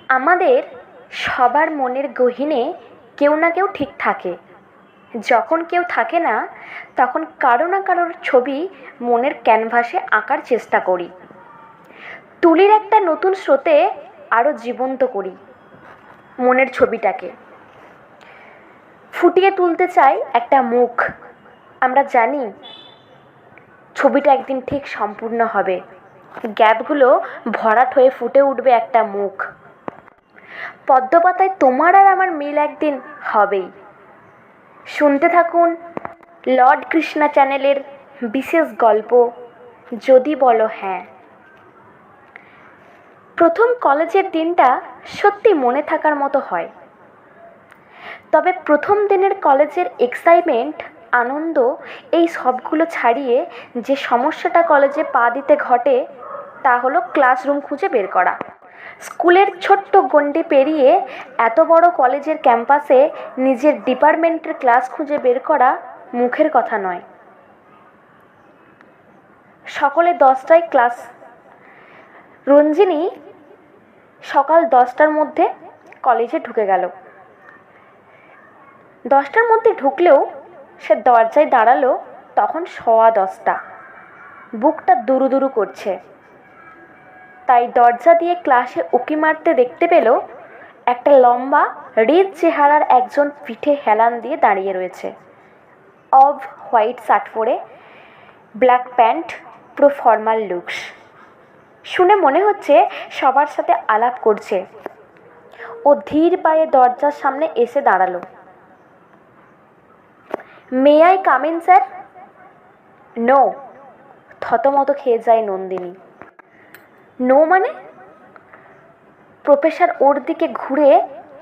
আমাদের সবার মনের গহীনে কেউ না কেউ ঠিক থাকে। যখন কেউ থাকে না, তখন কারো না কারোর ছবি মনের ক্যানভাসে আঁকার চেষ্টা করি। তুলির একটা নতুন স্রোতে আরও জীবন্ত করি মনের ছবিটাকে। ফুটিয়ে তুলতে চাই একটা মুখ। আমরা জানি ছবিটা একদিন ঠিক সম্পূর্ণ হবে, গ্যাপগুলো ভরাট হয়ে ফুটে উঠবে একটা মুখ। পদ্মপাতায় তোমার আর আমার মিল একদিন হবেই। শুনতে থাকুন লর্ড কৃষ্ণা চ্যানেলের বিশেষ গল্প যদি বলো হ্যাঁ। প্রথম কলেজের দিনটা সত্যি মনে থাকার মতো হয়। তবে প্রথম দিনের কলেজের এক্সাইটমেন্ট, আনন্দ, এই সবগুলো ছাড়িয়ে যে সমস্যাটা কলেজে পা দিতে ঘটে তা হলো ক্লাসরুম খুঁজে বের করা। স্কুলের ছোট্ট গণ্ডি পেরিয়ে এত বড় কলেজের ক্যাম্পাসে নিজের ডিপার্টমেন্টের ক্লাস খুঁজে বের করা মুখের কথা নয়। সকলে 10টায় ক্লাস। রঞ্জিনী সকাল 10টার মধ্যে কলেজে ঢুকে গেল। 10টার মধ্যে ঢুকলেও সে দরজায় দাঁড়ালো তখন 10:15। বুকটা দুরু দুরু করছে, তাই দরজা দিয়ে ক্লাসে উঁকি মারতে দেখতে পেল একটা লম্বা রিচ চেহারার একজন পিঠে হেলান দিয়ে দাঁড়িয়ে রয়েছে। অফ হোয়াইট শার্ট পরে, ব্ল্যাক প্যান্ট, পুরো ফর্মাল লুকস। শুনে মনে হচ্ছে সবার সাথে আলাপ করছে। ও ধীর পায়ে দরজার সামনে এসে দাঁড়ালো। May I come in sir? No, থতমত খেয়ে যায় নন্দিনী। নো মানে? প্রফেসর ওর দিকে ঘুরে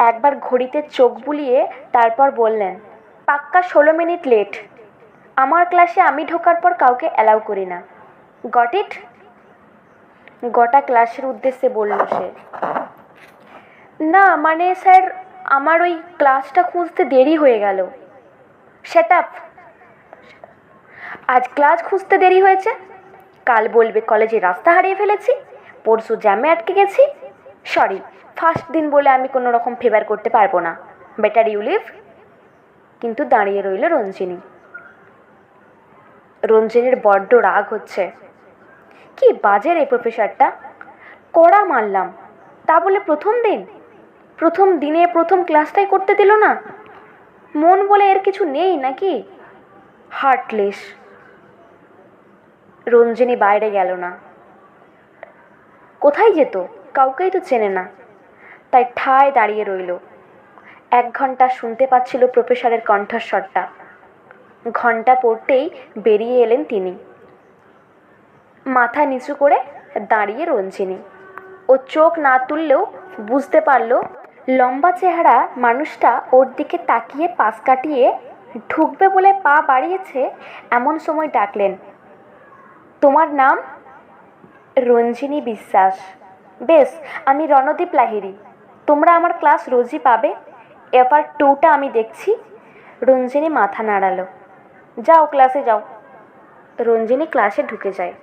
একবার ঘড়িতে চোখ বুলিয়ে তারপর বললেন, পাক্কা 16 মিনিট লেট। আমার ক্লাসে আমি ঢোকার পর কাউকে অ্যালাউ করি না। Got it? গোটা ক্লাসের উদ্দেশ্যে বলল সে। না মানে স্যার, আমার ওই ক্লাসটা খুঁজতে দেরি হয়ে গেল। Shut up. আজ ক্লাস খুঁজতে দেরি হয়েছে, কাল বলবে কলেজে রাস্তা হারিয়ে ফেলেছি, পরশু জ্যামে আটকে গেছি। সরি, ফার্স্ট দিন বলে আমি কোনো রকম ফেভার করতে পারবো না। Better you leave. কিন্তু দাঁড়িয়ে রইল রঞ্জিনী। রঞ্জিনীর বড্ড রাগ হচ্ছে। কি বাজে রে প্রফেসরটা, কড়া মারলাম, তা বলে প্রথম দিনে প্রথম ক্লাসটাই করতে দিল না। মন বলে এর কিছু নেই নাকি? হার্টলেস। রঞ্জিনী বাইরে গেল না। কোথায় যেত? কাউকেই তো চেনে না, তাই ঠায় দাঁড়িয়ে রইল। 1 ঘন্টা শুনতে পাচ্ছিল প্রফেসরের কণ্ঠস্বরটা। ঘন্টা পড়তেই বেরিয়ে এলেন তিনি। মাথা নিচু করে দাঁড়িয়ে রঞ্জিনী। ও চোখ না তুললেও বুঝতে পারল লম্বা চেহারা মানুষটা ওর দিকে তাকিয়ে পাশ কাটিয়ে ঢুকবে বলে পা বাড়িয়েছে। এমন সময় ডাকলেন, তোমার নাম? রঞ্জিনী বিশ্বাস। বেশ, আমি রণদীপ লাহিড়ী। তোমরা আমার ক্লাস রোজই পাবে, এবার 2টা আমি দেখছি। রঞ্জিনী মাথা নাড়ালো। যাও ক্লাসে যাও। রঞ্জিনী ক্লাসে ঢুকে যায়।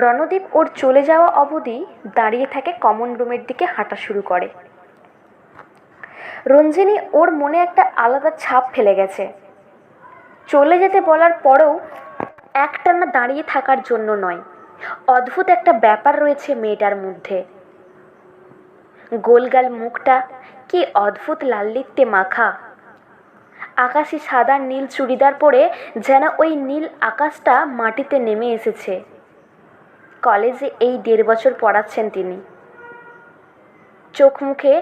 রণদীপ ওর চলে যাওয়া অবধি দাঁড়িয়ে থাকে কমন রুমের দিকে হাঁটা শুরু করে। রঞ্জিনী ওর মনে একটা আলাদা ছাপ ফেলে গেছে। চলে যেতে বলার পরেও একটানা দাঁড়িয়ে থাকার জন্য নয়, অদ্ভুত একটা ব্যাপার রয়েছে মেয়েটার মধ্যে। গোলগাল মুখটা কি অদ্ভুত লাল্লিত্যে মাখা। আকাশি সাদা নীল চুড়িদার পরে যেন ওই নীল আকাশটা মাটিতে নেমে এসেছে। কলেজে এই 1.5 বছর পড়াচ্ছেন তিনি। চোখ মুখে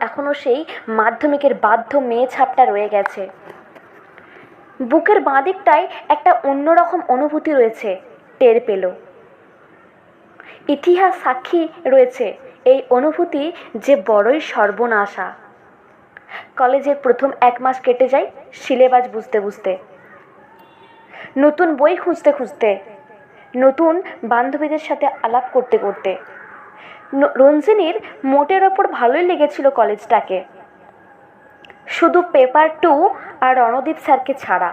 এখনও সেই মাধ্যমিকের বাধ্য মেয়ে ছাপটা রয়ে গেছে। বুকের বাঁ দিকটায় একটা অন্যরকম অনুভূতি রয়েছে, টের পেল। ইতিহাস সাক্ষী রয়েছে এই অনুভূতি যে বড়ই সর্বনাশা। কলেজের প্রথম 1 মাস কেটে যায় সিলেবাস বুঝতে বুঝতে, নতুন বই খুঁজতে খুঁজতে, নতুন বান্ধবীদের সাথে আলাপ করতে করতে। রঞ্জিনীর মোটের ওপর ভালোই লেগেছিল কলেজটাকে, শুধু পেপার 2 আর রণদীপ স্যারকে ছাড়া।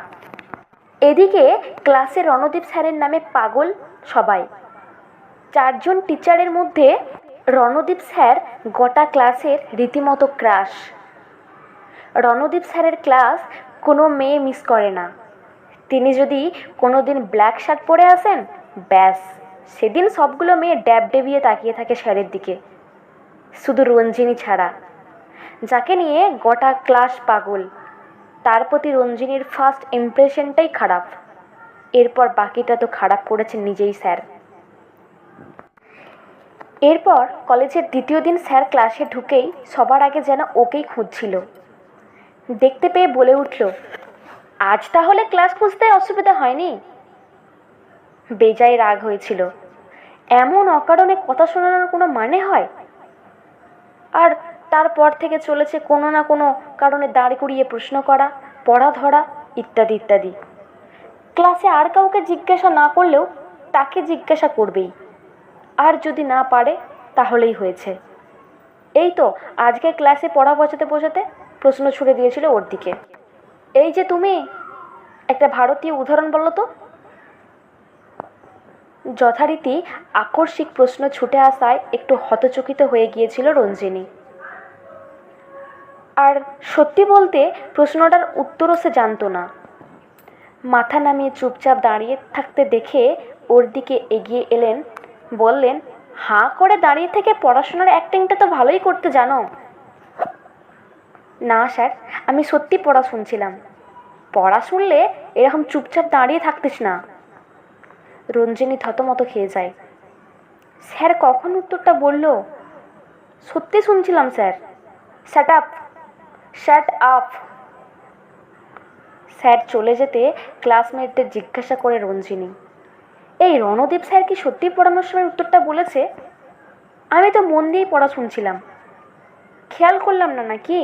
এদিকে ক্লাসে রণদীপ স্যারের নামে পাগল সবাই। 4 জন টিচারের মধ্যে রণদীপ স্যার গোটা ক্লাসের রীতিমতো ক্রাশ। রণদীপ স্যারের ক্লাস কোনো মেয়ে মিস করে না। তিনি যদি কোনো দিন ব্ল্যাক শার্ট পরে আসেন, ব্যাস সেদিন সবগুলো মেয়ে ড্যাব ডেবিয়ে তাকিয়ে থাকে স্যারের দিকে, শুধু রঞ্জিনী ছাড়া, যাকে নিয়ে গোটা ক্লাস পাগল। তার প্রতি রঞ্জিনীর ফার্স্ট ইমপ্রেশনটাই খারাপ, এরপর বাকিটা তো খারাপ করেছেন নিজেই স্যার। এরপর কলেজের দ্বিতীয় দিন স্যার ক্লাসে ঢুকেই সবার আগে যেন ওকেই খুঁজছিল। দেখতে পেয়ে বলে উঠল, আজ তাহলে ক্লাস খুঁজতে অসুবিধা হয়নি? বেজায় রাগ হয়েছিল। এমন অকারণে কথা শোনানোর কোনো মানে হয়? আর তারপর থেকে চলেছে কোনো না কোনো কারণে দাঁড় করিয়ে প্রশ্ন করা, পড়া ধরা, ইত্যাদি ইত্যাদি। ক্লাসে আর কাউকে জিজ্ঞাসা না করলেও তাকে জিজ্ঞাসা করবেই, আর যদি না পারে তাহলেই হয়েছে। এই তো আজকে ক্লাসে পড়া বোঝাতে বোঝাতে প্রশ্ন ছুড়ে দিয়েছিল ওর দিকে, এই যে তুমি, একটা ভারতীয় উদাহরণ বলো তো। যথারীতি আকস্মিক প্রশ্ন ছুটে আসায় একটু হতচকিত হয়ে গিয়েছিল রঞ্জিনী। আর সত্যি বলতে প্রশ্নটার উত্তরও সে জানতো না। মাথা নামিয়ে চুপচাপ দাঁড়িয়ে থাকতে দেখে ওর দিকে এগিয়ে এলেন, বললেন, হাঁ করে দাঁড়িয়ে থেকে পড়াশোনার অ্যাক্টিংটা তো ভালোই করতে জানো। না স্যার, আমি সত্যি পড়া শুনছিলাম। পড়া শুনলে এরকম চুপচাপ দাঁড়িয়ে থাকতিস না। রঞ্জিনী থতমত খেয়ে যায়। স্যার কখন উত্তরটা বলল? সত্যি শুনছিলাম sir. Shut up, shut up. Sir চলে যেতে ক্লাসমেটদের জিজ্ঞাসা করে রঞ্জিনী, এই রণদীপ স্যার কি সত্যি পড়ানোর সময় উত্তরটা বলেছে? আমি তো মন দিয়েই পড়া শুনছিলাম, খেয়াল করলাম না নাকি?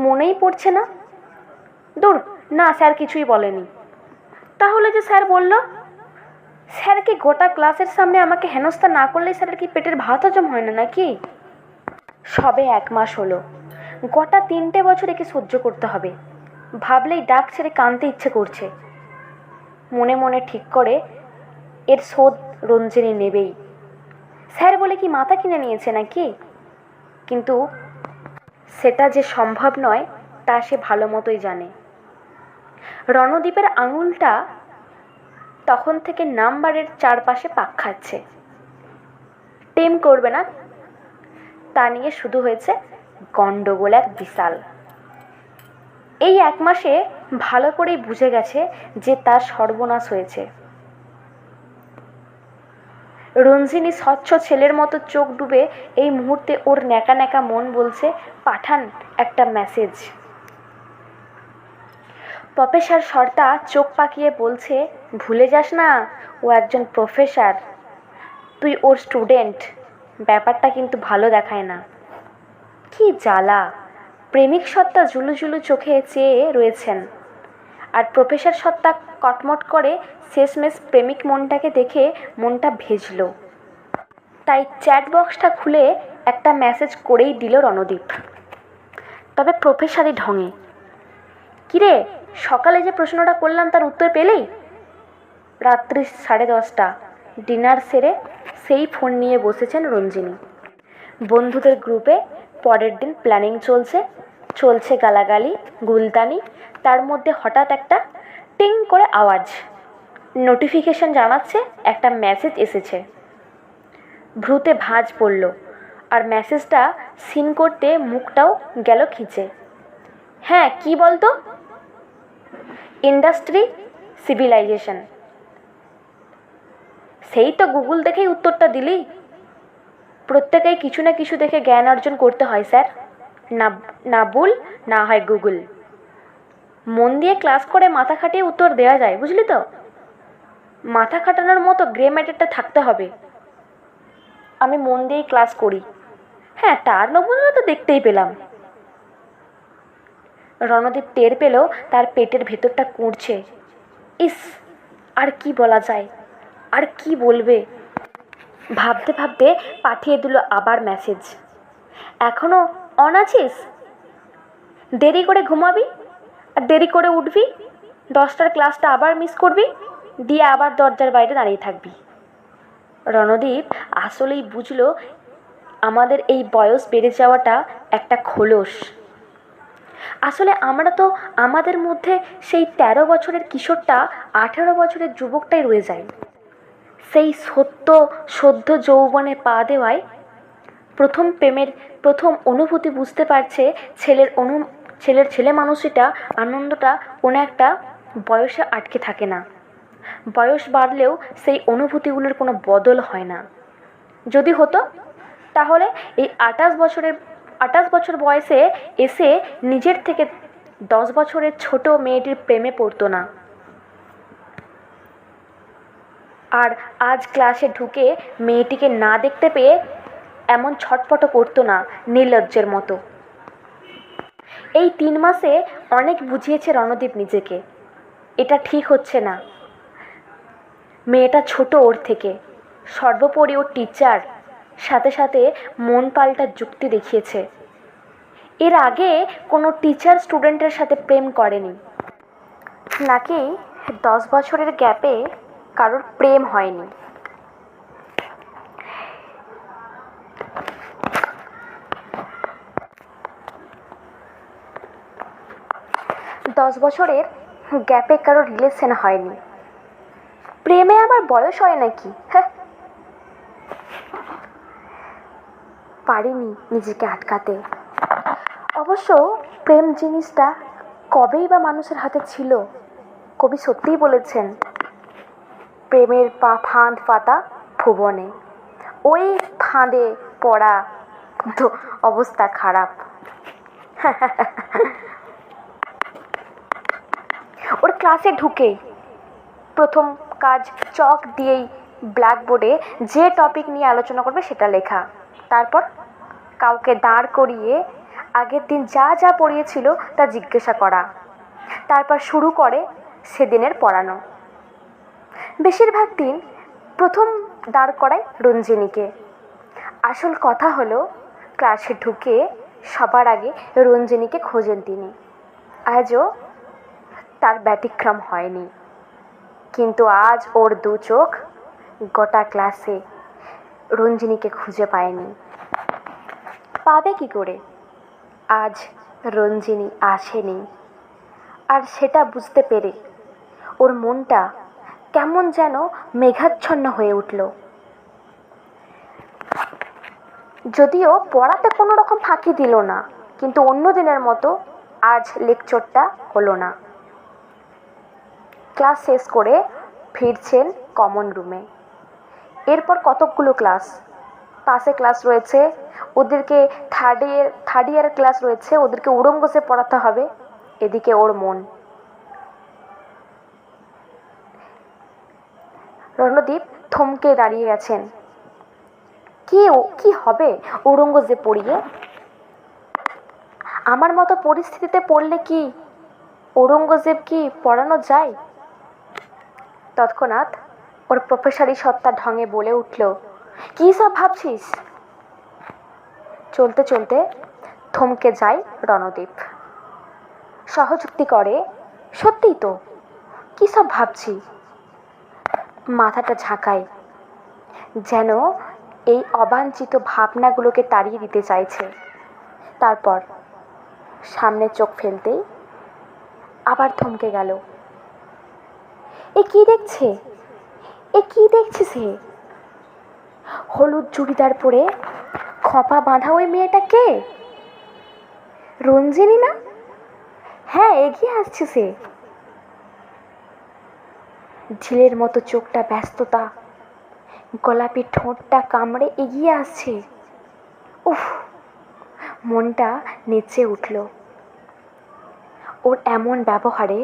মনেই পড়ছে না। দূর, না স্যার কিছুই বলেনি। তাহলে যে স্যার বলল? স্যার কি গোটা ক্লাসের সামনে আমাকে হেনস্থা না করলেই স্যারের কি পেটের ভাত হজম হয় না নাকি? সবে 1 মাস হলো, গোটা 3টে বছর একে সহ্য করতে হবে। ভাবলেই ডাক ছেড়ে কাঁদতে ইচ্ছে করছে। মনে মনে ঠিক করে এর শোধ রঞ্জিনী নেবেই। স্যার বলে কি মাথা কিনে নিয়েছে নাকি? কিন্তু সেটা যে সম্ভব নয় তা সে ভালো মতোই জানে। রণদীপের আঙুলটা তখন থেকে নাম্বারের চারপাশে পাক খাচ্ছে। টেম করবে না, তা নিয়ে শুধু হয়েছে গন্ডগোল এক বিশাল। এই 1 মাসে ভালো করেই বুঝে গেছে যে তার সর্বনাশ হয়েছে। রঞ্জিনী স্বচ্ছ ছেলের মতো চোখ ডুবে এই মুহূর্তে ওর ন্যাকা ন্যাকা মন বলছে, পাঠান একটা মেসেজ। প্রফেসর সর্তা চোখ পাকিয়ে বলছে, ভুলে যাস না ও একজন প্রফেসর, তুই ওর স্টুডেন্ট। ব্যাপারটা কিন্তু ভালো দেখায় না। কি জ্বালা! প্রেমিক সত্তা জুলু জুলু চোখে চেয়ে রয়েছেন, আর প্রফেসর সত্তা কটমট করে শেষমেশ প্রেমিক মনটাকে দেখে মনটা ভেজল। তাই চ্যাট বক্সটা খুলে একটা মেসেজ করেই দিল রণদীপ, তবে প্রফেসরই ঢঙে। কিরে, সকালে যে প্রশ্নটা করলাম তার উত্তর পেলেই? রাত্রি 10:30, ডিনার সেরে সেই ফোন নিয়ে বসেছেন রঞ্জিনী। বন্ধুদের গ্রুপে পরের দিন প্ল্যানিং চলছে গালাগালি গুলতানি। তার মধ্যে হঠাৎ একটা টিং করে আওয়াজ, নোটিফিকেশন জানাচ্ছে একটা মেসেজ এসেছে। ভ্রুতে ভাঁজ পড়ল, আর মেসেজটা সিন করতে মুখটাও গেল খিঁচে। হ্যাঁ, কি বলতো? Industry, civilization. সেই তো গুগল দেখেই উত্তরটা দিলি। প্রত্যেকেই কিছু না কিছু দেখে জ্ঞান অর্জন করতে হয় স্যার, না ভুল না হয় গুগল। মন দিয়ে ক্লাস করে মাথা খাটিয়ে উত্তর দেওয়া যায়, বুঝলি তো? মাথা খাটানোর মতো গ্রে ম্যাটারটা থাকতে হবে। আমি মন দিয়েই ক্লাস করি। হ্যাঁ, তার নমুনা তো দেখতেই পেলাম। রণদীপ টের পেল তার পেটের ভেতরটা কুঁড়ছে। ইস, আর কি বলা যায়, আর কি বলবে? ভাবতে ভাবতে পাঠিয়ে দিল আবার মেসেজ, এখনও অন আছিস? দেরি করে ঘুমাবি আর দেরি করে উঠবি, 10টার ক্লাসটা আবার মিস করবি, দিয়ে আবার দরজার বাইরে দাঁড়িয়ে থাকবি। রণদীপ আসলেই বুঝলো আমাদের এই বয়স বেড়ে যাওয়াটা একটা খোলস। আসলে আমরা তো আমাদের মধ্যে সেই 13 বছরের কিশোরটা 18 বছরের যুবকটাই রয়ে যায়। সেই সদ্য যৌবনে পা দেওয়ায় প্রথম প্রেমের প্রথম অনুভূতি বুঝতে পারছে ছেলে মানুষটা আনন্দটা কোনো একটা বয়সে আটকে থাকে না। বয়স বাড়লেও সেই অনুভূতিগুলোর কোনো বদল হয় না। যদি হতো তাহলে এই 28 বছর বয়সে এসে নিজের থেকে 10 বছরের ছোট মেয়েটির প্রেমে পড়তো না। আর আজ ক্লাসে ঢুকে মেয়েটিকে না দেখতে পেয়ে এমন ছটফট করতো না নির্লজ্জের মতো। এই 3 মাসে অনেক বুঝিয়েছে রণদীপ নিজেকে, এটা ঠিক হচ্ছে না। মেয়েটা ছোট ওর থেকে, সর্বোপরি ওর টিচার, সাথে সাথে মন পাল্টা যুক্তি দেখিয়েছে। এর আগে কোনো টিচার স্টুডেন্টের সাথে প্রেম করেনি, নাকি 10 বছরের গ্যাপে কারোর প্রেম হয়নি। 10 বছরের গ্যাপে কারোর রিলেশন হয়নি। প্রেমে আবার বয়স হয় নাকি? হ্যাঁ, পারিনি নিজেকে আটকাতে। অবশ্য প্রেম জিনিসটা কবেই বা মানুষের হাতে ছিল। কবি সত্যিই বলেছেন, প্রেমের ফাঁদ পাতা ভুবনে, ওই ফাঁদে পড়া তো অবস্থা খারাপ। ওর ক্লাসে ঢুকেই প্রথম কাজ চক দিয়েই ব্ল্যাকবোর্ডে যে টপিক নিয়ে আলোচনা করবে সেটা লেখা। তারপর কাউকে দাঁড় করিয়ে আগের দিন যা যা পড়িয়েছিল তা জিজ্ঞাসা করা। তারপর শুরু করে সেদিনের পড়ানো। বেশিরভাগ দিন প্রথম দাঁড় করায় রঞ্জিনীকে। আসল কথা হলো, ক্লাসে ঢুকে সবার আগে রঞ্জিনীকে খোঁজেন তিনি। আজও তার ব্যতিক্রম হয়নি। কিন্তু আজ ওর দু চোখ গোটা ক্লাসে রঞ্জিনীকে খুঁজে পায়নি। পাবে কি করে? আজ রঞ্জিনী আসেনি। আর সেটা বুঝতে পেরে ওর মনটা কেমন যেন মেঘাচ্ছন্ন হয়ে উঠল। যদিও পড়াতে কোনো রকম ফাঁকি দিল না, কিন্তু অন্য দিনের মতো আজ লেকচারটা হলো না। ক্লাস শেষ করে ফিরছেন কমন রুমে। এরপর কতকগুলো ক্লাস, পাশে ক্লাস রয়েছে, ওদেরকে থার্ড ইয়ার ক্লাস রয়েছে, ওদেরকে উড়ঙ্গসে পড়াতে হবে। এদিকে ওর মন। রণদীপ থমকে দাঁড়িয়ে গেছেন। কি হবে ঔরঙ্গজেব পড়িয়ে? আমার মতো পরিস্থিতিতে পড়লে কি ঔরঙ্গজেব কি পড়ানো যায়? তৎক্ষণাৎ ওর প্রফেসরি সত্তা ঢঙে বলে উঠল, কি সব ভাবছিস? চলতে চলতে থমকে যায় রণদীপ। সহযুক্তি করে, সত্যিই তো, কি সব ভাবছি। মাথাটা ঝাঁকায়, যেন এই অবাঞ্ছিত ভাবনাগুলোকে তাড়িয়ে দিতে চাইছে। তারপর সামনে চোখ ফেলতেই আবার থমকে গেল। এ কি দেখছে সে? হলুদ চুড়িদার পরে খোঁপা বাঁধা ওই মেয়েটা কে? রঞ্জিনী না? হ্যাঁ, এগিয়ে আসছে সে। ঝিলের মতো চোখটা ব্যস্ততা, গোলাপি ঠোঁটটা কামড়ে এগিয়ে আসছে। উফ, মনটা নেচে উঠল। ওর এমন ব্যবহারে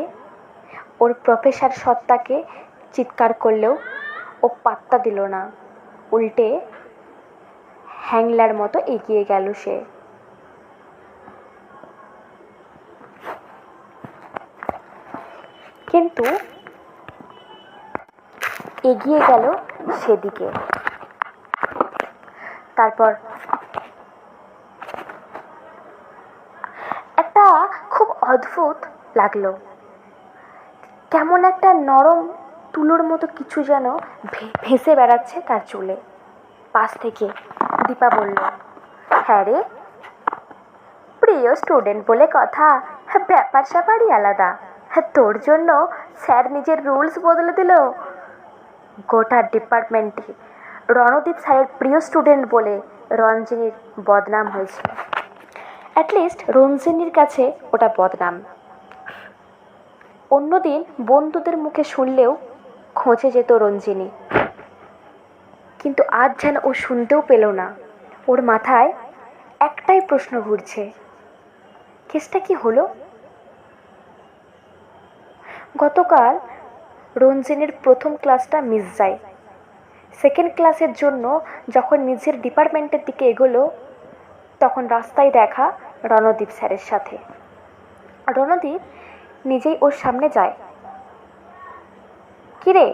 ওর প্রফেসর সত্তাকে চিৎকার করলেও ও পাত্তা দিল না। উল্টে হ্যাংলার মতো এগিয়ে গেল সে। কিন্তু এগিয়ে গেল সেদিকে। তারপর একটা খুব অদ্ভুত লাগলো, কেমন একটা নরম তুলোর মতো কিছু যেন ভেসে বেড়াচ্ছে তার চুলে। পাশ থেকে দীপা বলল, হ্যাঁ রে, প্রিয় স্টুডেন্ট বলে কথা, ব্যাপার স্যাপারই আলাদা। তোর জন্য স্যার নিজের রুলস বদলে দিল। গোটা ডিপার্টমেন্টে রণদীপ স্যারের প্রিয় স্টুডেন্ট বলে রঞ্জিনীর বদনাম হয়েছিল। অ্যাটলিস্ট রঞ্জিনীর কাছে ওটা বদনাম। অন্যদিন বন্ধুদের মুখে শুনলেও খোঁজে যেত রঞ্জিনী, কিন্তু আজ যেন ও শুনতেও পেল না। ওর মাথায় একটাই প্রশ্ন ঘুরছে, কেসটা কি হলো? গতকাল রঞ্জিনীর প্রথম ক্লাসটা মিস যায়। সেকেন্ড ক্লাসের জন্য যখন নিজের ডিপার্টমেন্টের দিকে এগোলো, তখন রাস্তায় দেখা রণদীপ স্যারের সাথে। রণদীপ নিজেই ওর সামনে যায়। কিরে,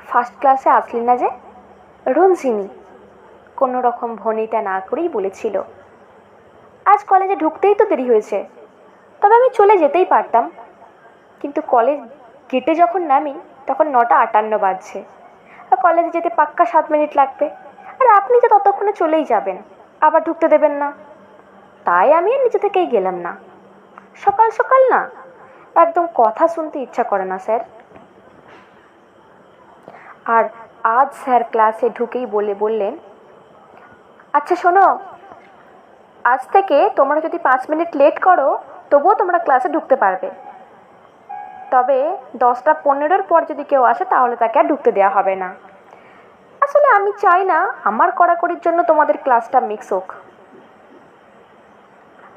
ফার্স্ট ক্লাসে আসলি না যে? রঞ্জিনী কোনো রকম ভনিতা না করেই বলেছিল, আজ কলেজে ঢুকতেই তো দেরি হয়েছে, তবে আমি চলে যেতেই পারতাম, কিন্তু কলেজ গেটে যখন নামি তখন 9:58 বাজছে, আর কলেজে যেতে পাক্কা 7 মিনিট লাগবে, আর আপনি তো ততক্ষণে চলেই যাবেন, আবার ঢুকতে দেবেন না। তাই আমি আর নিজে থেকেই গেলাম না। সকাল সকাল না, একদম কথা শুনতে ইচ্ছা করে না স্যার। আর আজ স্যার ক্লাসে ঢুকেই বললেন, আচ্ছা শোনো, আজ থেকে তোমরা যদি 5 মিনিট লেট করো তবুও তোমরা ক্লাসে ঢুকতে পারবে, তবে 10:15 পর যদি কেউ আসে তাহলে তাকে আর ঢুকতে দেওয়া হবে না। আসলে আমি চাই না আমার কড়াকড়ির জন্য তোমাদের ক্লাসটা মিক্স হোক,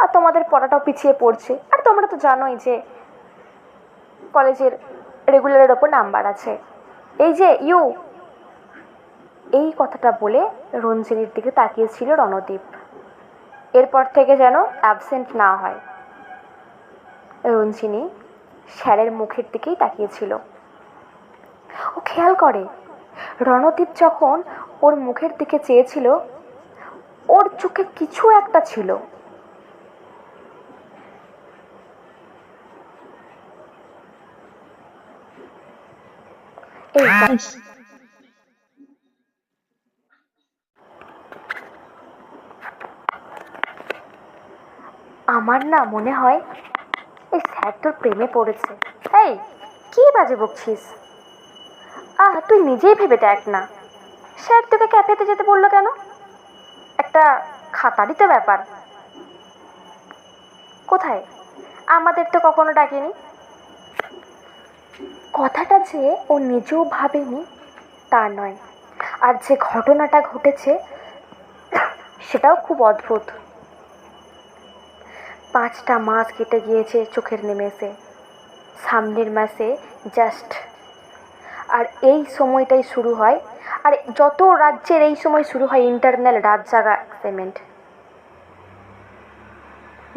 আর তোমাদের পড়াটাও পিছিয়ে পড়ছে। আর তোমরা তো জানোই যে কলেজের রেগুলারের ওপর নাম্বার আছে। এই যে এই কথাটা বলে রঞ্জিনীর দিকে তাকিয়েছিল রণদীপ, এরপর থেকে যেন অ্যাবসেন্ট না হয়। রঞ্জিনী স্যারের মুখের দিকেই তাকিয়েছিল। ও খেয়াল করে রণদীপ যখন ওর মুখের দিকে চেয়েছিল, ওর চোখে কিছু একটা ছিল। আমার না মনে হয় এই স্যার তোর প্রেমে পড়েছে। এই কি বাজে বকছিস? তুই নিজেই ভেবে দেখ না, স্যার তোকে ক্যাফেতে যেতে বললো কেন? একটা খাতারই তো ব্যাপার। কোথায়? আমাদের তো কখনো ডাকেনি। কথাটা যে ও নিজেও ভাবেনি তা নয়, আর যে ঘটনাটা ঘটেছে সেটাও খুব অদ্ভুত। 5টা মাস কেটে গিয়েছে চোখের নিমেষে, সামনের মাসে জাস্ট। আর এই সময়টাই শুরু হয়, আর যত রাজ্যের এই সময় শুরু হয় ইন্টারনাল রাত জাগা এক্সাইটমেন্ট।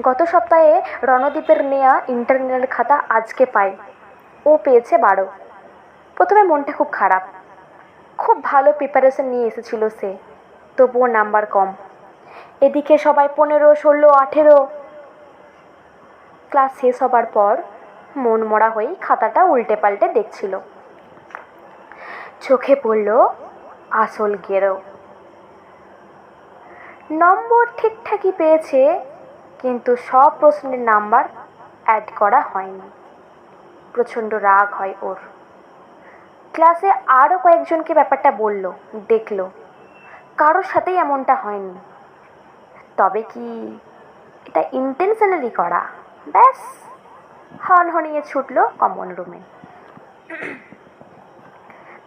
গত সপ্তাহে রণদীপের নেয়া ইন্টারনাল খাতা আজকে পায়, ও পেয়েছে 12। প্রথমে মনটা খুব খারাপ, খুব ভালো প্রিপারেশন নিয়ে এসেছিল সে, তবুও নাম্বার কম। এদিকে সবাই 15, 16, 18। ক্লাস শেষ হবার পর মন মরা হয়েই খাতাটা উল্টে পাল্টে দেখছিল। চোখে পড়ল আসল গেরো। নম্বর ঠিকঠাকই পেয়েছে, কিন্তু সব প্রশ্নের নাম্বার অ্যাড করা হয়নি। প্রচণ্ড রাগ হয় ওর। ক্লাসে আরও কয়েকজনকে ব্যাপারটা বলল, দেখল, কারোর সাথেই এমনটা হয়নি। তবে কি এটা ইন্টেনশনালি করা? ব্যাস, হনহনিয়ে ছুটল কমন রুমে।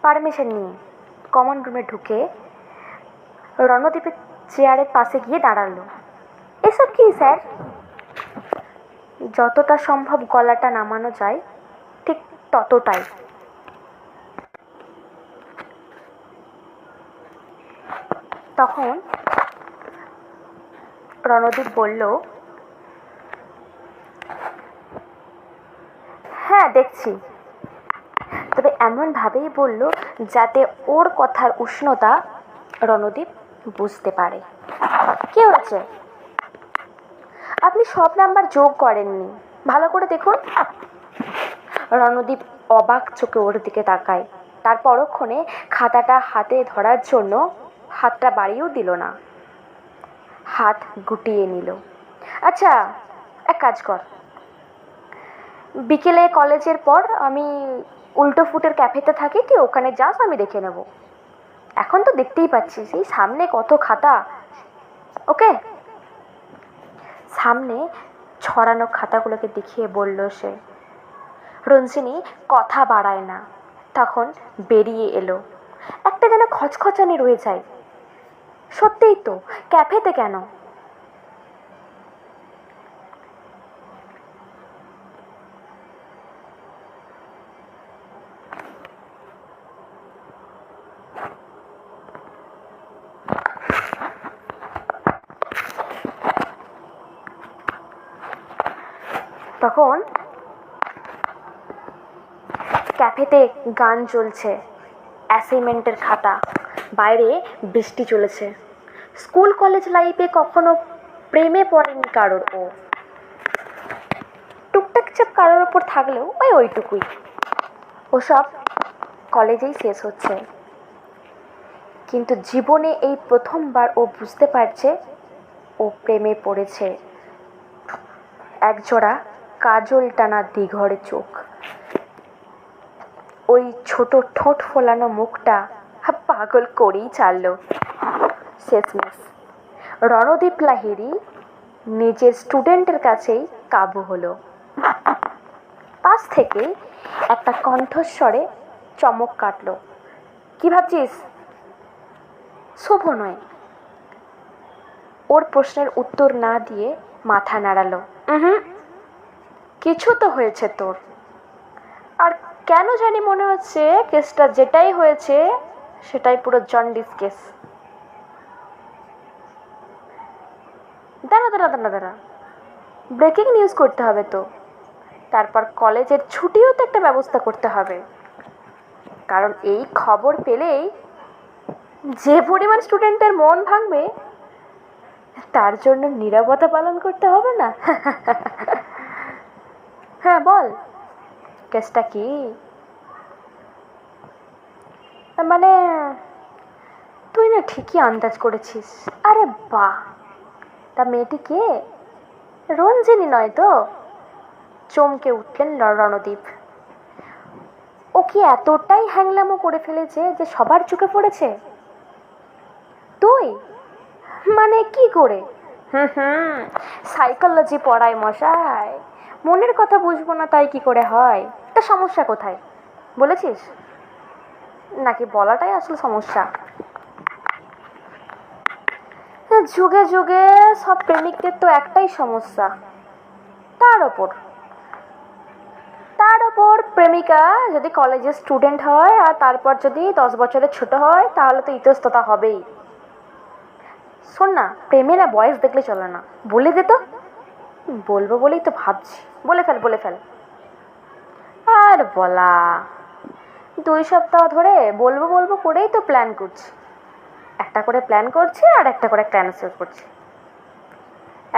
পারমিশন নিয়ে কমন রুমে ঢুকে রণদীপের চেয়ারের পাশে গিয়ে দাঁড়ালো। এসব কি স্যার? যতটা সম্ভব গলাটা নামানো যায় ঠিক ততটাই। তখন রণদীপ বলল, হ্যাঁ দেখছি, তবে এমনভাবেই বলল যাতে ওর কথার উষ্ণতা রণদীপ বুঝতে পারে। কি হচ্ছে? আপনি সব নাম্বার যোগ করেননি, ভালো করে দেখুন। রণদীপ অবাক চোখে ওর দিকে তাকায়, তার পরক্ষণে খাতাটা হাতে ধরার জন্য হাতটা বাড়িয়েও দিল না। হাত গুটিয়ে নিল। আচ্ছা, এক কাজ কর, বিকেলে কলেজের পর আমি উল্টো ফুটের ক্যাফেতে থাকি, তুই ওখানে যাস, আমি দেখে নেব। এখন তো দেখতেই পাচ্ছিস এই সামনে কত খাতা। ওকে? সামনে ছড়ানো খাতাগুলোকে দেখিয়ে বলল সে। রঞ্জিনী কথা বাড়ায় না, তখন বেরিয়ে এলো। একটা যেন খচখচানি রয়ে যায়। সত্যিই তো, ক্যাফেতে কেন? তখন ক্যাফেতে গান চলছে, অ্যাসাইনমেন্টের খাতা, বাইরে বৃষ্টি চলেছে। স্কুল কলেজ লাইফে কখনো প্রেমে পড়েনি কারোর ও। টুকটাক চাপ কারোর ওপর থাকলেও ওইটুকুই। ওসব কলেজেই শেষ হচ্ছে। কিন্তু জীবনে এই প্রথমবার ও বুঝতে পারছে ও প্রেমে পড়েছে। একজোড়া কাজল টানা দিঘরে চোখ, ওই ছোট ঠোঁট ফোলানো মুখটা পাগল করেই ছাড়ল। শেষমেশ রণদীপ লাহিড়ী নিজের স্টুডেন্টের কাছেই কাবু হলো। পাশ থেকে একটা কণ্ঠস্বরে চমক কাটল। কি ভাবছিস? শুভ নয়। ওর প্রশ্নের উত্তর না দিয়ে মাথা নাড়ালো। কিছু তো হয়েছে তোর। আর কেন জানি মনে হচ্ছে কেসটা যেটাই হয়েছে সেটাই পুরো জন্ডিস কেস। দাঁড়া, ব্রেকিং নিউজ করতে হবে তো। তারপর কলেজের ছুটিও তো একটা ব্যবস্থা করতে হবে, কারণ এই খবর পেলেই যে পরিমাণ স্টুডেন্টের মন ভাঙবে, তার জন্য নীরবতা পালন করতে হবে না? হ্যাঁ বল, কেসটা কি? মানে তুই না ঠিকই আন্দাজ করেছিস। আরে বাহ, তা মেয়েটি কে? রঞ্জিনী নয় তো? চমকে উঠলেন রণদীপ। ও কি এতটাই হ্যাংলামো করে ফেলেছে যে সবার চোখে পড়েছে? তুই মানে কি করে? সাইকোলজি পড়ায় মশাই, মনের কথা বুঝবো না তাই কি করে হয়? তা সমস্যা কোথায় বলেছিস? নাকি বলাটাই আসলে সমস্যা? যুগে যুগে সব প্রেমিকদের তো একটাই সমস্যা, তার ওপর প্রেমিকা যদি কলেজের স্টুডেন্ট হয় আর তারপর যদি 10 বছরের ছোট হয়, তাহলে তো ইতস্ততা হবেই। শোন না, প্রেমেরা বয়স দেখলে চলে না, বলে দে তো। বলবো বলেই তো ভাবছি। বলে ফেল। আর বলা, 2 সপ্তাহ ধরে বলবো করেই তো প্ল্যান করছি। একটা করে প্ল্যান করছি আর একটা করে ক্যান্সেল করছি।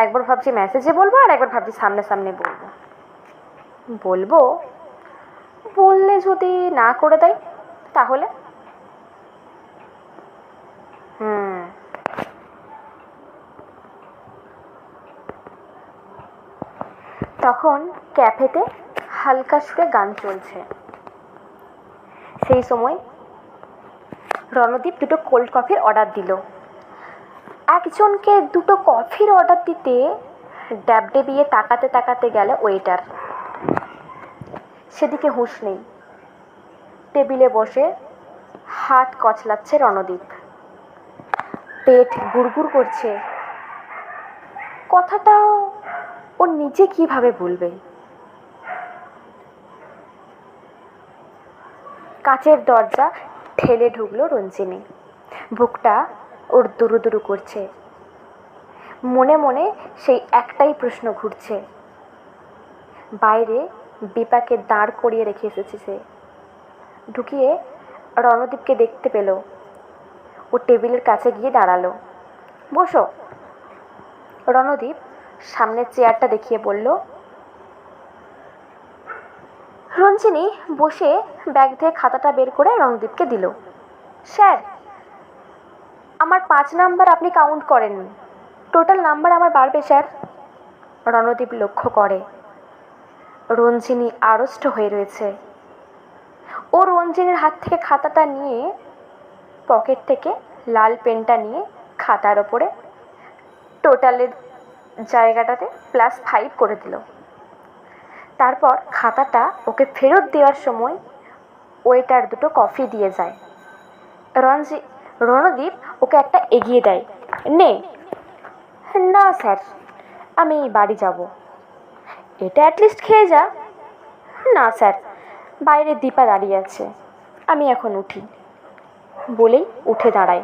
একবার ভাবছি মেসেজে বলবো, আর একবার ভাবছি সামনে বলবো। বললে যদি না করে দেয় তাহলে? তখন ক্যাফেতে হালকা সুরে গান চলছে। সেই সময় রণদীপ 2টো কোল্ড কফির অর্ডার দিল। একজনকে 2টো কফির অর্ডার দিতে ড্যাবডেবিয়ে তাকাতে গেল ওয়েটার। সেদিকে হুঁশ নেই। টেবিলে বসে হাত কচলাচ্ছে রণদীপ। পেট গুড়গুড় করছে। কথাটাও ও নিজে কিভাবে বলবে? কাচের দরজা ঠেলে ঢুকলো রঞ্জিনী। বুকটা ওর দুরু করছে। মনে মনে সেই একটাই প্রশ্ন ঘুরছে। বাইরে বিপাকে দাঁড় করিয়ে রেখে এসেছে সে। ঢুকিয়ে রণদীপকে দেখতে পেল। ও টেবিলের কাছে গিয়ে দাঁড়ালো। বসো। রণদীপ সামনের চেয়ারটা দেখিয়ে বলল। রঞ্জিনী বসে ব্যাগ থেকে খাতাটা বের করে রণদীপকে দিল। স্যার, আমার 5 নাম্বার আপনি কাউন্ট করেননি। টোটাল নাম্বার আমার বাড়বে স্যার। রণদীপ লক্ষ্য করে রঞ্জিনী আড়ষ্ট হয়ে রয়েছে। ও রঞ্জিনীর হাত থেকে খাতাটা নিয়ে পকেট থেকে লাল পেনটা নিয়ে খাতার ওপরে টোটালের জায়গাটাতে +5 করে দিল। তারপর খাতাটা ওকে ফেরত দেওয়ার সময় ওয়েটার দুটো কফি দিয়ে যায়। রণদীপ ওকে একটা এগিয়ে দেয়, নে। না স্যার, আমি বাড়ি যাব। এটা অ্যাটলিস্ট খেয়ে যা। না স্যার, বাইরে দীপা দাঁড়িয়ে আছে, আমি এখন উঠি। বলেই উঠে দাঁড়ায়।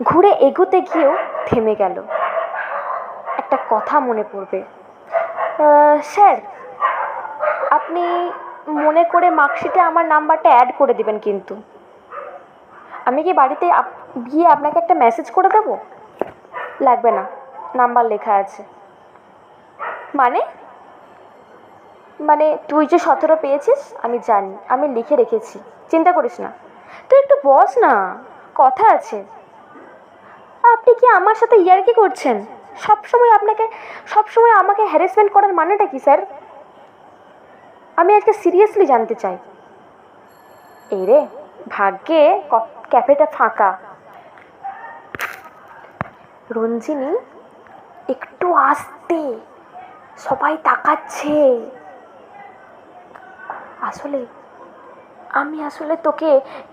ঘুরে এগোতে গিয়েও থেমে গেল। একটা কথা মনে পড়বে। স্যার, আপনি মনে করে মার্কশিটে আমার নাম্বারটা অ্যাড করে দিবেন কিন্তু। আমি কি বাড়িতে গিয়ে আপনাকে একটা মেসেজ করে দেবো? লাগবে না, নাম্বার লেখা আছে। মানে তুই যে 17 পেয়েছিস আমি জানি, আমি লিখে রেখেছি, চিন্তা করিস না। তুই একটু বস না, কথা আছে। আপনি কি আমার সাথে ইয়ার্কি করছেন? সবসময় আমাকে হ্যারাসমেন্ট করার মানেটা কি স্যার? আমি আজকে সিরিয়াসলি জানতে চাই। এই রে, ভাগ্যে ক্যাফেটা ফাঁকা। রঞ্জিনী একটু আস্তে, সবাই তাকাচ্ছে। আমি আসলে তোকে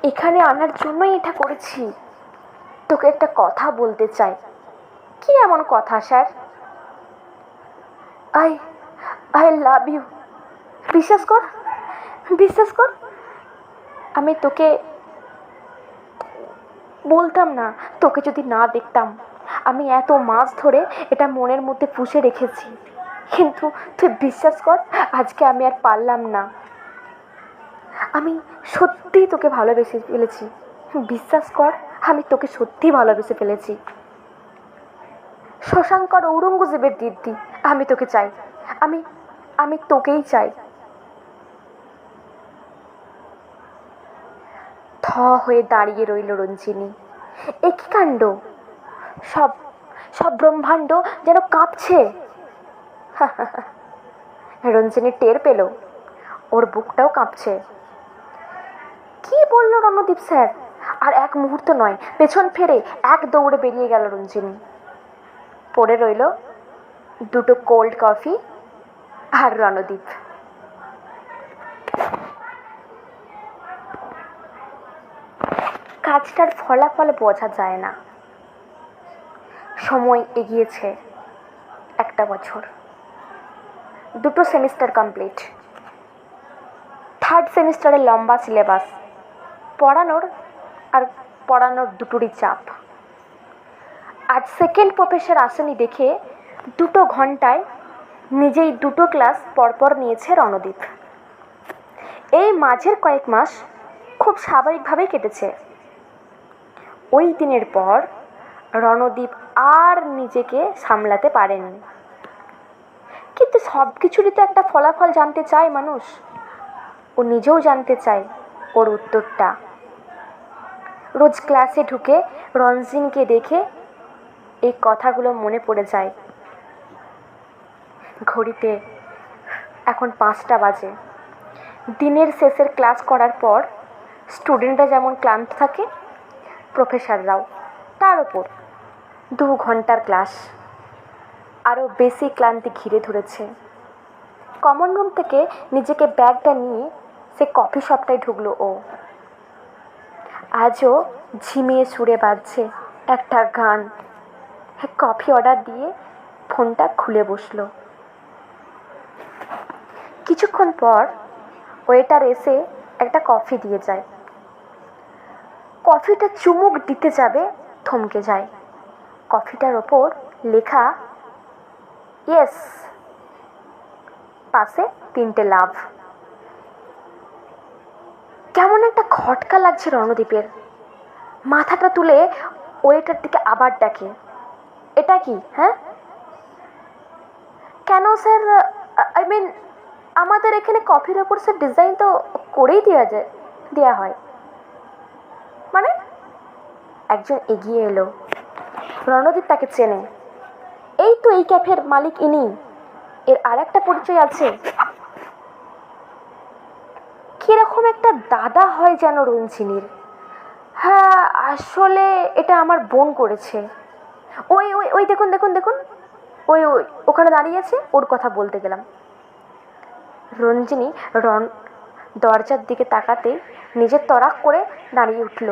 এখানে আনার জন্যই এটা করেছি। তোকে একটা কথা বলতে চাই। কি এমন কথা স্যার? I love you. বিশ্বাস কর, আমি তোকে বলতাম না তোকে যদি না দেখতাম। আমি এত মাস ধরে এটা মনের মধ্যে পুষে রেখেছি, কিন্তু তুই বিশ্বাস কর, আজকে আমি আর পারলাম না। আমি সত্যিই তোকে ভালোবেসে ফেলেছি। বিশ্বাস কর, আমি তোকে সত্যিই ভালোবেসে ফেলেছি। শশাঙ্কর ঔরঙ্গজেবের দিদি, আমি তোকে চাই। আমি তোকেই চাই। থ হয়ে দাঁড়িয়ে রইল রঞ্জিনী। এ কি কাণ্ড! সব ব্রহ্মাণ্ড যেন কাঁপছে। রঞ্জিনী টের পেল ওর বুকটাও কাঁপছে। কি বলল রণদীপ স্যার? আর এক মুহূর্ত নয়, পেছন ফেরে এক দৌড়ে বেরিয়ে গেল রঞ্জিনী। পড়ে রইল 2টো কোল্ড কফি আর রণদীপ। কাজটার ফলাফল বোঝা যায় না। সময় এগিয়েছে 1 বছর। 2টো সেমিস্টার কমপ্লিট। 3rd সেমিস্টারের লম্বা সিলেবাস। পড়ানোর দুটোরই চাপ। আজ সেকেন্ড প্রফেসর আসেনি দেখে 2টো ঘন্টায় নিজেই 2টো ক্লাস পরপর নিয়েছে রণদীপ। এই মাঝের কয়েক মাস খুব স্বাভাবিকভাবেই কেটেছে। ওই দিনের পর রণদীপ আর নিজেকে সামলাতে পারেনি। কিন্তু সব কিছুরই তো একটা ফলাফল জানতে চায় মানুষ। ও নিজেও জানতে চায় ওর উত্তরটা। রোজ ক্লাসে ঢুকে রঞ্জিনীকে দেখে এই কথাগুলো মনে পড়ে যায়। ঘড়িতে এখন 5টা বাজে। দিনের শেষের ক্লাস করার পর স্টুডেন্টরা যেমন ক্লান্ত থাকে, প্রফেসররাও তার উপর 2 ঘন্টার ক্লাস, আরও বেশি ক্লান্তি ঘিরে ধরেছে। কমন রুম থেকে নিজেকে ব্যাগটা নিয়ে সে কফি শপটায় ঢুকলো ও। আজও ঝিমিয়ে সুরে বাজছে একটা গান। কফি অর্ডার দিয়ে ফোনটা খুলে বসলো। কিছুক্ষণ পর ওয়েটার এসে একটা কফি দিয়ে যায়। কফিটা চুমুক দিতে যাবে, থমকে যায়। কফিটার ওপর লেখা ইয়েস, পাশে 3টে লাভ। কেমন একটা খটকা লাগছে রণদীপের। মাথাটা তুলে ওয়েটার দিকে আবার ডাকে, এটা কি? হ্যাঁ, কেন স্যার? আমাদের এখানে কফির ওপর স্যার ডিজাইন তো করেই দেওয়া হয়। মানে? একজন এগিয়ে এলো। রণদীপ তাকে চেনে। এই তো এই ক্যাফের মালিক ইনি। এর আর একটা পরিচয় আছে, কিরকম একটা দাদা হয় যেন রঞ্জিনীর। হ্যাঁ, আসলে এটা আমার বোন করেছে। ওই ওই ওই দেখুন দেখুন দেখুন, ওই ওই ওখানে দাঁড়িয়ে আছে, ওর কথা বলতে গেলাম। রঞ্জিনী দরজার দিকে তাকাতেই নিজের তড়াক করে দাঁড়িয়ে উঠল।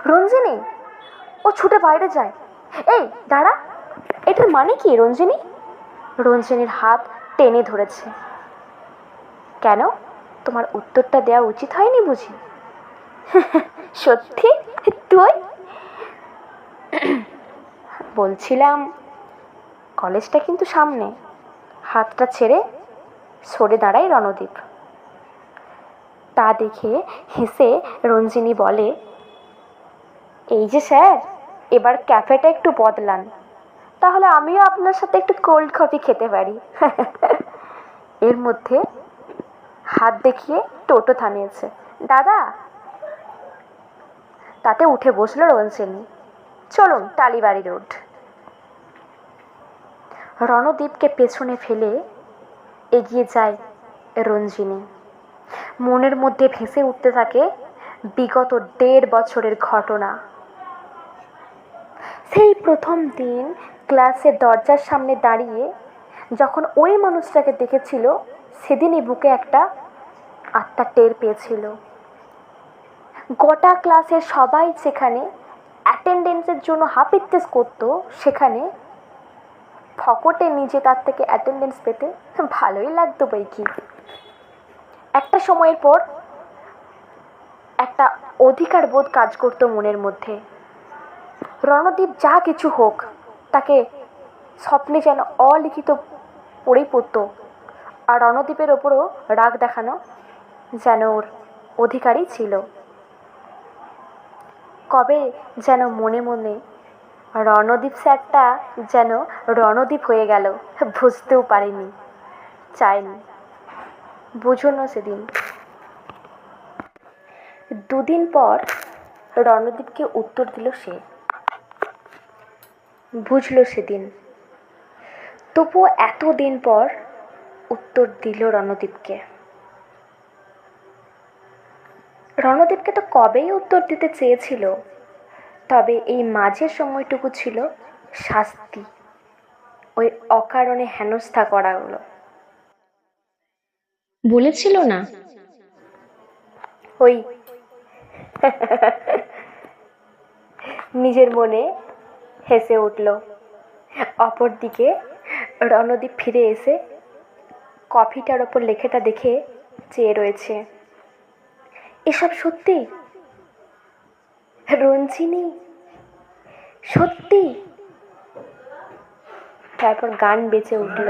রঞ্জিনী! ও ছুটে বাইরে যায়। এই দাঁড়া, এটার মানে কি রঞ্জিনী? রঞ্জিনীর হাত টেনে ধরেছে। কেন, তোমার উত্তরটা দেওয়া উচিত হয়নি বুঝি? সত্যি? তুই? বলছিলাম কলেজটা কিন্তু সামনে। হাতটা ছেড়ে সরে দাঁড়ায় রণদীপ। তা দেখে হেসে রঞ্জিনী বলে, এই যে স্যার, এবার ক্যাফেটা একটু বদলান, তাহলে আমিও আপনার সাথে একটু কোল্ড কফি খেতে পারি। এর মধ্যে হাত দেখিয়ে টোটো থামিয়েছে। দাদা! তাতে উঠে বসলো রঞ্জিনী। চলুন টালিবাড়ি রোড। রণদীপকে পেছনে ফেলে এগিয়ে যায় রঞ্জিনী। মনের মধ্যে ভেসে উঠতে থাকে বিগত 1.5 বছরের ঘটনা। সেই প্রথম দিন ক্লাসের দরজার সামনে দাঁড়িয়ে যখন ওই মানুষটাকে দেখেছিল, সেদিনই বুকে একটা আত্মা টের পেয়েছিল। গোটা ক্লাসের সবাই যেখানে অ্যাটেন্ডেন্সের জন্য হাপিত্তেস করতো, সেখানে ফকটে নিজে তার থেকে অ্যাটেন্ডেন্স পেতে ভালোই লাগতো বই কি। একটা সময়ের পর একটা অধিকার বোধ কাজ করতো মনের মধ্যে। রণদীপ যা কিছু হোক, তাকে স্বপ্নে যেন অলিখিত পড়েই পড়তো। আর রণদীপের ওপরও রাগ দেখানো যেন ওর অধিকারই ছিল। কবে যেন মনে মনে রণদীপ স্যারটা যেন রণদীপ হয়ে গেল, বুঝতেও পারিনি, চাইনি, বুঝুন সেদিন। 2 দিন পর রণদীপকে উত্তর দিল সে। বুঝলো সেদিন, তবুও এতদিন পর উত্তর দিল রণদীপকে। রণদীপকে তো কবেই উত্তর দিতে চেয়েছিল, তবে এই মাঝের সময়টুকু ছিল শাস্তি, ওই অকারণে হেনস্থা করাগুলো। বলেছিল না? ওই নিজের মনে হেসে উঠল। অপরদিকে রণদীপ ফিরে এসে কফিটার ওপর লেখাটা দেখে চেয়ে রয়েছে। এসব সত্যি? রঞ্জিনী সত্যি? তারপর গান বেজে উঠল।